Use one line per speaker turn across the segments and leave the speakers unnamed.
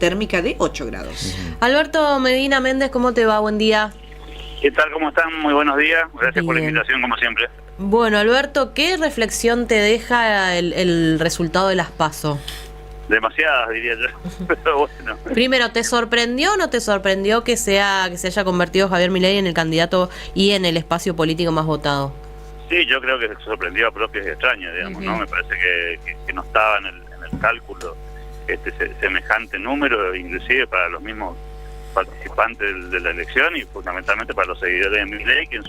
térmica de 8 grados.
Alberto Medina Méndez, ¿cómo te va? Buen día.
¿Qué tal? ¿Cómo están? Muy buenos días. Gracias por la invitación, como siempre.
Bueno, Alberto, ¿qué reflexión te deja el resultado de las PASO?
Demasiadas, diría yo. Pero bueno.
Primero, ¿te sorprendió o no te sorprendió que se haya convertido Javier Milei en el candidato y en el espacio político más votado?
Sí, yo creo que se sorprendió a propios y extraños, digamos, ¿no? Me parece que no estaba en el cálculo semejante número, inclusive para los mismos participantes de la elección y fundamentalmente para los seguidores de Milei, que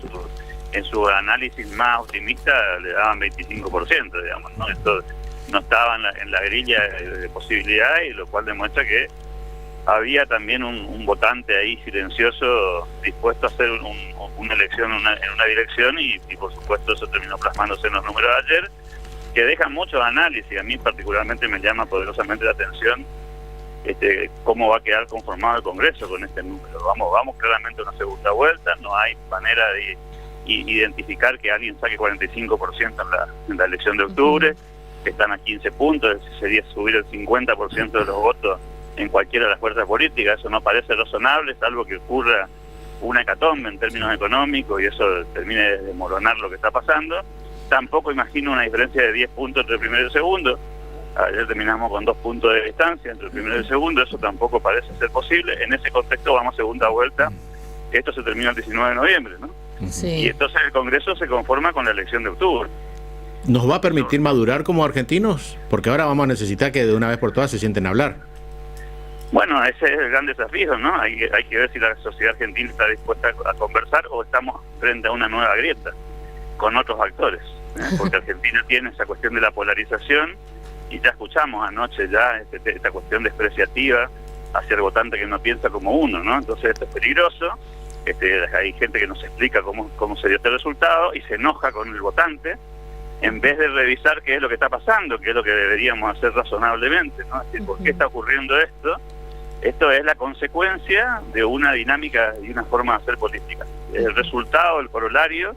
en su análisis más optimista le daban 25%, digamos, ¿no? Esto no estaba en la grilla de posibilidades, y lo cual demuestra que había también un votante ahí silencioso dispuesto a hacer una elección en una dirección, y por supuesto eso terminó plasmándose en los números de ayer, que dejan mucho análisis. A mí particularmente me llama poderosamente la atención cómo va a quedar conformado el Congreso con este número. Vamos claramente a una segunda vuelta, no hay manera de identificar que alguien saque 45% en la elección de octubre, que están a 15 puntos, sería subir el 50% de los votos en cualquiera de las fuerzas políticas. Eso no parece razonable, salvo que ocurra una hecatombe en términos económicos y eso termine de desmoronar lo que está pasando. Tampoco imagino una diferencia de 10 puntos entre el primero y el segundo. Ayer terminamos con 2 puntos de distancia entre el primero y el segundo, eso tampoco parece ser posible. En ese contexto vamos a segunda vuelta, esto se termina el 19 de noviembre, ¿no?
Sí.
Y entonces el Congreso se conforma con la elección de octubre.
¿Nos va a permitir madurar como argentinos? Porque ahora vamos a necesitar que de una vez por todas se sienten a hablar.
Bueno, ese es el gran desafío, ¿no? Hay que ver si la sociedad argentina está dispuesta a conversar o estamos frente a una nueva grieta con otros actores, porque Argentina tiene esa cuestión de la polarización, y ya escuchamos anoche ya esta cuestión despreciativa hacia el votante que no piensa como uno, ¿no? Entonces esto es peligroso. Hay gente que nos explica cómo se dio este resultado y se enoja con el votante en vez de revisar qué es lo que está pasando, qué es lo que deberíamos hacer razonablemente, ¿no? Es decir, ¿por qué está ocurriendo esto? Esto es la consecuencia de una dinámica y una forma de hacer política. Es el resultado, el corolario,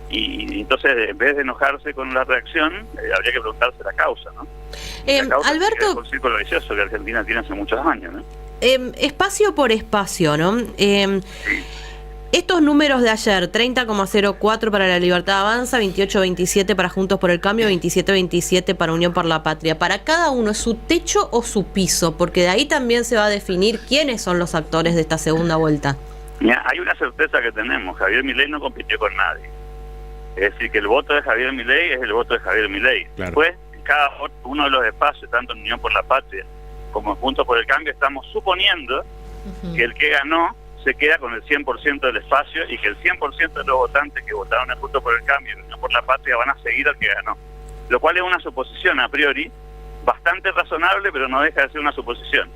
y entonces en vez de enojarse con la reacción, habría que preguntarse la causa, ¿no? La causa
Alberto,
es el círculo vicioso que Argentina tiene hace muchos años, ¿no?
Espacio por espacio, ¿no? Estos números de ayer, 30,04 para La Libertad Avanza, 28,27 para Juntos por el Cambio, 27,27 para Unión por la Patria. Para cada uno, ¿es su techo o su piso? Porque de ahí también se va a definir quiénes son los actores de esta segunda vuelta.
Mira, hay una certeza que tenemos: Javier Milei no compitió con nadie. Es decir, que el voto de Javier Milei es el voto de Javier Milei.
Claro.
Después, en cada uno de los espacios, tanto en Unión por la Patria como en Juntos por el Cambio, estamos suponiendo que el que ganó se queda con el 100% del espacio, y que el 100% de los votantes que votaron en Juntos por el Cambio y en Unión por la Patria van a seguir al que ganó. Lo cual es una suposición a priori bastante razonable, pero no deja de ser una suposición.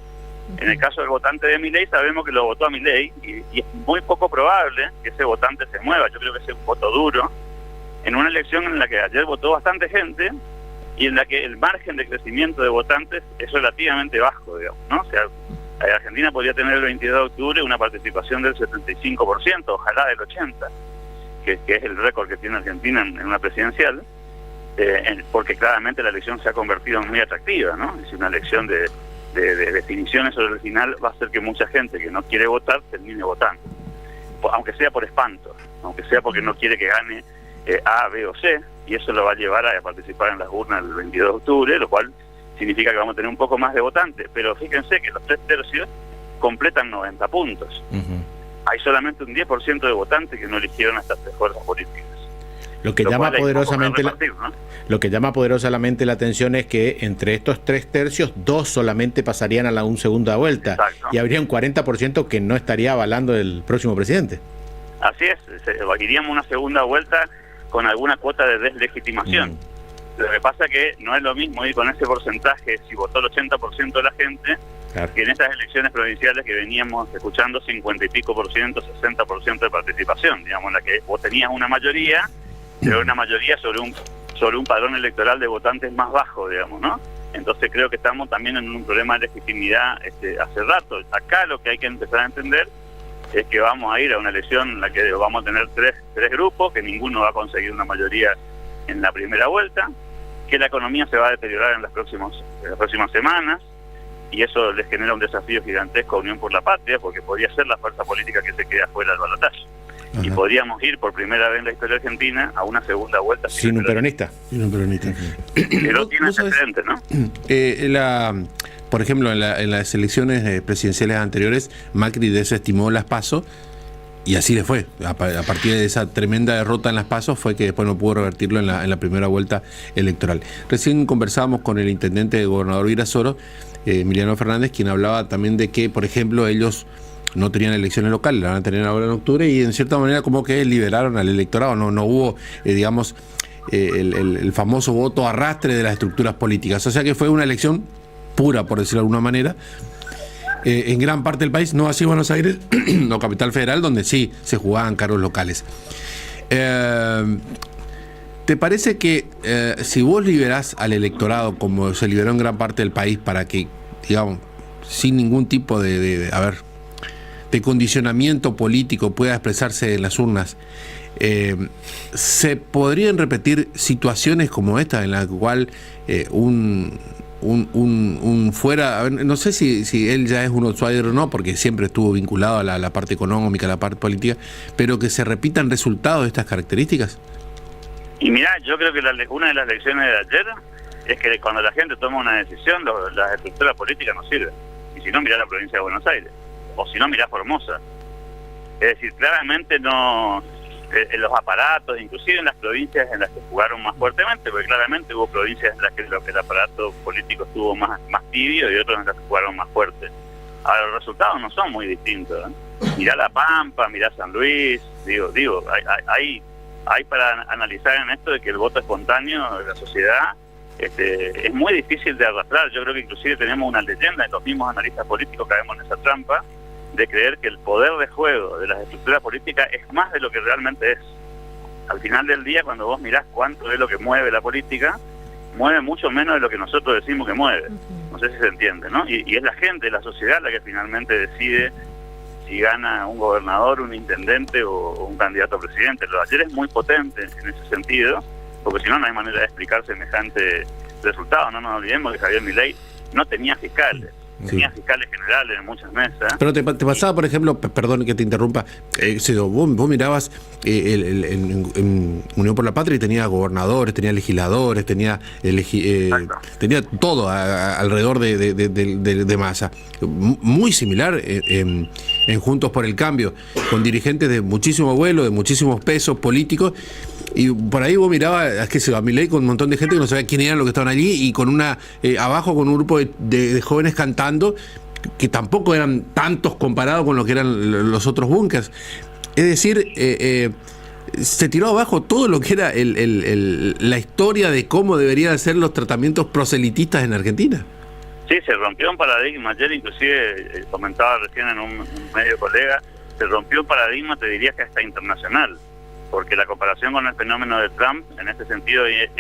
En el caso del votante de Milei, sabemos que lo votó a Milei, y es muy poco probable que ese votante se mueva. Yo creo que ese es un voto duro en una elección en la que ayer votó bastante gente y en la que el margen de crecimiento de votantes es relativamente bajo, digamos, ¿no? O sea, Argentina podría tener el 22 de octubre una participación del 75%, ojalá del 80%, que es el récord que tiene Argentina en una presidencial, porque claramente la elección se ha convertido en muy atractiva, ¿no? Es decir, una elección de definiciones sobre el final va a hacer que mucha gente que no quiere votar termine votando, aunque sea por espanto, aunque sea porque no quiere que gane A, B o C, y eso lo va a llevar a participar en las urnas el 22 de octubre, lo cual significa que vamos a tener un poco más de votantes. Pero fíjense que los 3/3 completan 90 puntos. Hay solamente un 10% de votantes que no eligieron a estas tres fuerzas políticas.
Lo que llama poderosamente la atención es que entre estos 3/3, 2 solamente pasarían a una segunda vuelta.
Exacto.
Y habría un 40% que no estaría avalando el próximo presidente.
Así es, iríamos una segunda vuelta con alguna cuota de deslegitimación. Lo que pasa que no es lo mismo ir con ese porcentaje si votó el 80% de la gente, claro, que en estas elecciones provinciales que veníamos escuchando 50 y pico por ciento, 60% de participación, digamos, en la que vos tenías una mayoría, pero una mayoría sobre un padrón electoral de votantes más bajo, digamos, ¿no? Entonces creo que estamos también en un problema de legitimidad hace rato. Acá lo que hay que empezar a entender es que vamos a ir a una elección en la que vamos a tener tres grupos, que ninguno va a conseguir una mayoría en la primera vuelta, que la economía se va a deteriorar en las próximas semanas, y eso les genera un desafío gigantesco a Unión por la Patria, porque podría ser la fuerza política que se queda fuera del balotaje. Y podríamos ir por primera vez en la historia argentina a una segunda vuelta
sin un peronista.
Pero tiene antecedentes, ¿no?
Por ejemplo, en las elecciones presidenciales anteriores, Macri desestimó las PASO y así le fue. A partir de esa tremenda derrota en las PASO fue que después no pudo revertirlo en la primera vuelta electoral. Recién conversábamos con el intendente de Gobernador Virasoro, Emiliano Fernández, quien hablaba también de que, por ejemplo, ellos no tenían elecciones locales, la van a tener ahora en octubre, y en cierta manera como que liberaron al electorado, no hubo, digamos, el famoso voto arrastre de las estructuras políticas. O sea que fue una elección pura, por decirlo de alguna manera, en gran parte del país, no así Buenos Aires, no Capital Federal, donde sí se jugaban cargos locales. ¿Te parece que si vos liberás al electorado, como se liberó en gran parte del país, para que, digamos, sin ningún tipo de condicionamiento político pueda expresarse en las urnas, se podrían repetir situaciones como esta, en la cual un fuera, a ver, no sé si él ya es un outsider o no, porque siempre estuvo vinculado a la parte económica, a la parte política, pero que se repitan resultados de estas características?
Y mirá, yo creo que una de las lecciones de ayer es que cuando la gente toma una decisión, las estructuras políticas no sirven. Y si no, mirá la provincia de Buenos Aires. O si no, mirá Formosa. Es decir, claramente no... en los aparatos, inclusive en las provincias en las que jugaron más fuertemente, porque claramente hubo provincias en las que el aparato político estuvo más tibio y otras en las que jugaron más fuerte. Ahora, los resultados no son muy distintos, ¿eh? Mirá La Pampa, mirá San Luis, digo, hay para analizar en esto de que el voto espontáneo de la sociedad es muy difícil de arrastrar. Yo creo que inclusive tenemos una leyenda, y los mismos analistas políticos caemos en esa trampa, de creer que el poder de juego de las estructuras políticas es más de lo que realmente es. Al final del día, cuando vos mirás cuánto es lo que mueve la política, mueve mucho menos de lo que nosotros decimos que mueve. No sé si se entiende, ¿no? Y es la gente, la sociedad la que finalmente decide si gana un gobernador, un intendente o un candidato a presidente. Lo de ayer es muy potente en ese sentido, porque si no, no hay manera de explicar semejante resultado. No nos olvidemos que Javier Milei no tenía fiscales. Tenía fiscales generales en muchas mesas.
Pero te pasaba, por ejemplo, perdón que te interrumpa, vos mirabas en Unión por la Patria y tenía gobernadores, tenía legisladores, tenía todo alrededor de Massa. Muy similar en Juntos por el Cambio, con dirigentes de muchísimo vuelo, de muchísimos pesos políticos. Y por ahí vos mirabas, a Milei con un montón de gente que no sabía quién eran los que estaban allí, y con abajo con un grupo de jóvenes cantando, que tampoco eran tantos comparados con lo que eran los otros búnkers. Es decir, se tiró abajo todo lo que era la historia de cómo deberían ser los tratamientos proselitistas en Argentina.
Sí, se rompió un paradigma. Ayer inclusive comentaba recién en un medio colega, se rompió un paradigma, te diría que hasta internacional, porque la comparación con el fenómeno de Trump en este sentido es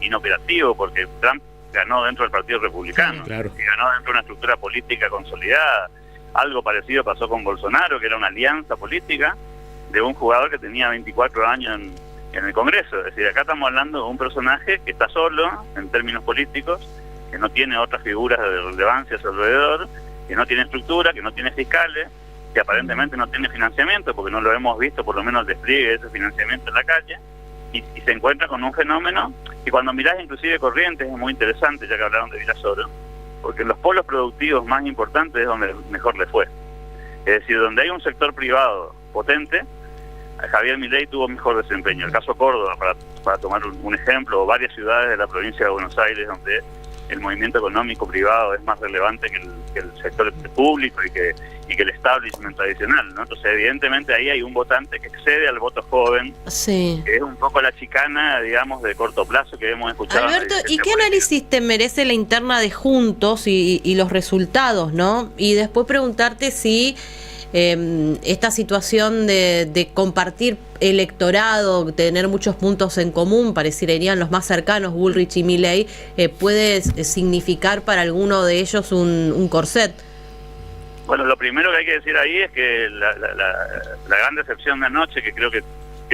inoperativo, porque Trump ganó dentro del Partido Republicano,
claro,
y ganó dentro de una estructura política consolidada. Algo parecido pasó con Bolsonaro, que era una alianza política de un jugador que tenía 24 años en el Congreso. Es decir, acá estamos hablando de un personaje que está solo en términos políticos, que no tiene otras figuras de relevancia a su alrededor, que no tiene estructura, que no tiene fiscales, que aparentemente no tiene financiamiento, porque no lo hemos visto, por lo menos el despliegue de ese financiamiento en la calle, y se encuentra con un fenómeno que cuando mirás inclusive Corrientes es muy interesante, ya que hablaron de Virasoro, porque en los polos productivos más importantes es donde mejor le fue. Es decir, donde hay un sector privado potente, Javier Milei tuvo mejor desempeño. El caso Córdoba, para tomar un ejemplo, o varias ciudades de la provincia de Buenos Aires, donde el movimiento económico privado es más relevante que el sector público y que el establishment tradicional, ¿no? Entonces, evidentemente, ahí hay un votante que excede al voto joven,
sí,
que es un poco la chicana, digamos, de corto plazo que hemos escuchado.
Alberto, ¿y qué análisis te merece la interna de Juntos y los resultados, no? Y después preguntarte si esta situación de compartir electorado, tener muchos puntos en común, parecerían los más cercanos, Bullrich y Milei, puede significar para alguno de ellos un corset.
Bueno, lo primero que hay que decir ahí es que la gran decepción de anoche, que creo que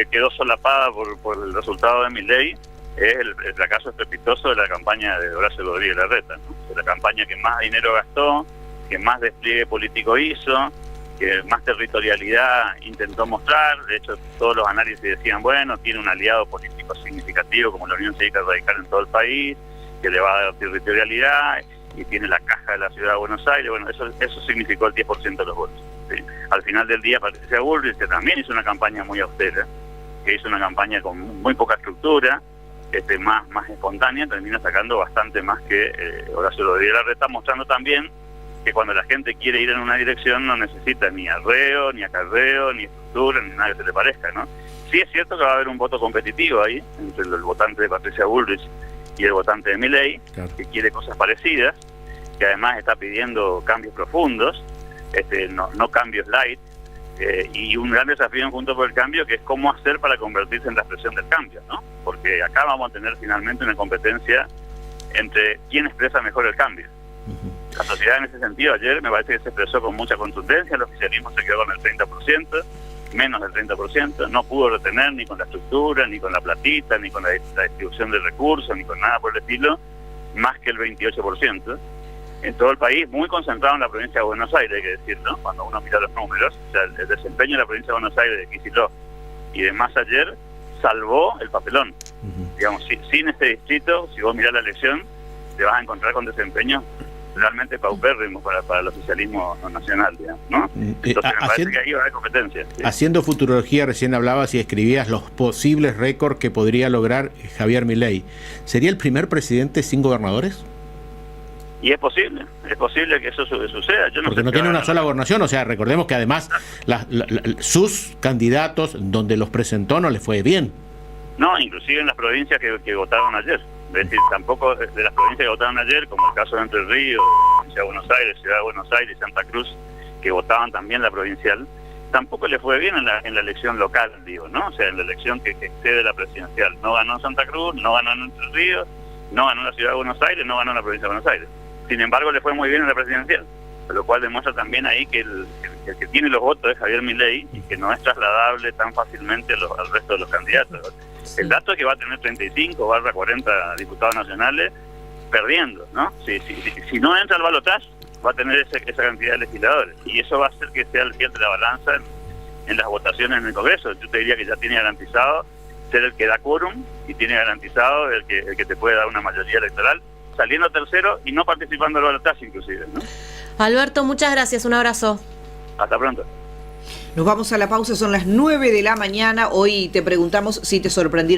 quedó solapada por el resultado de Milei, es el fracaso estrepitoso de la campaña de Horacio Rodríguez Larreta, ¿no? la campaña que más dinero gastó, que más despliegue político hizo, que más territorialidad intentó mostrar. De hecho, todos los análisis decían, bueno, tiene un aliado político significativo como la Unión Cívica Radical en todo el país, que le va a dar territorialidad, y tiene la caja de la Ciudad de Buenos Aires. Bueno, eso significó el 10% de los votos, ¿sí? Al final del día, Patricia Bullrich, que también hizo una campaña muy austera, que hizo una campaña con muy poca estructura, más espontánea, termina sacando bastante más que Horacio Rodríguez Larreta, mostrando también que cuando la gente quiere ir en una dirección no necesita ni arreo, ni acarreo, ni estructura, ni nada que se le parezca, ¿no? Sí es cierto que va a haber un voto competitivo ahí, entre el votante de Patricia Bullrich y el votante de Milei, claro, que quiere cosas parecidas, que además está pidiendo cambios profundos, no cambios light, y un gran desafío en Juntos por el Cambio, que es cómo hacer para convertirse en la expresión del cambio, ¿no? Porque acá vamos a tener finalmente una competencia entre quién expresa mejor el cambio. La sociedad en ese sentido ayer me parece que se expresó con mucha contundencia, el oficialismo se quedó con el 30%, menos del 30%, no pudo retener ni con la estructura, ni con la platita, ni con la distribución de recursos, ni con nada por el estilo, más que el 28%. En todo el país, muy concentrado en la provincia de Buenos Aires, hay que decirlo, cuando uno mira los números. O sea, el desempeño de la provincia de Buenos Aires, de Kicillof y de Massa ayer, salvó el papelón. Digamos, sin este distrito, si vos mirás la elección, te vas a encontrar con desempeños realmente paupérrimos para el oficialismo nacional, digamos, ¿no? Entonces me parece que ahí va a haber competencia, ¿sí?
Haciendo futurología, recién hablabas y escribías los posibles récords que podría lograr Javier Milei. ¿Sería el primer presidente sin gobernadores?
Y es posible que eso suceda. Yo no
Porque
sé
no tiene una sola gobernación, o sea, recordemos que además sus candidatos, donde los presentó, no les fue bien.
No, inclusive en las provincias que votaron ayer. Es decir, tampoco de las provincias que votaron ayer, como el caso de Entre Ríos, Provincia de Buenos Aires, Ciudad de Buenos Aires y Santa Cruz, que votaban también la provincial, tampoco le fue bien en la elección local, digo, ¿no? O sea, en la elección que excede la presidencial. No ganó en Santa Cruz, no ganó en Entre Ríos, no ganó en la Ciudad de Buenos Aires, no ganó en la provincia de Buenos Aires. Sin embargo, le fue muy bien en la presidencial, lo cual demuestra también ahí que el que tiene los votos es Javier Milei y que no es trasladable tan fácilmente al resto de los candidatos. Sí. El dato es que va a tener 35/40 diputados nacionales perdiendo, ¿no? Si no entra al balotaje, va a tener esa cantidad de legisladores, y eso va a hacer que sea el fiel de la balanza en las votaciones en el Congreso. Yo te diría que ya tiene garantizado ser el que da quórum y tiene garantizado el que te puede dar una mayoría electoral, saliendo tercero y no participando en el balotaje inclusive, ¿no?
Alberto, muchas gracias, un abrazo.
Hasta pronto.
Nos vamos a la pausa, son las 9 de la mañana. Hoy te preguntamos si te sorprendieron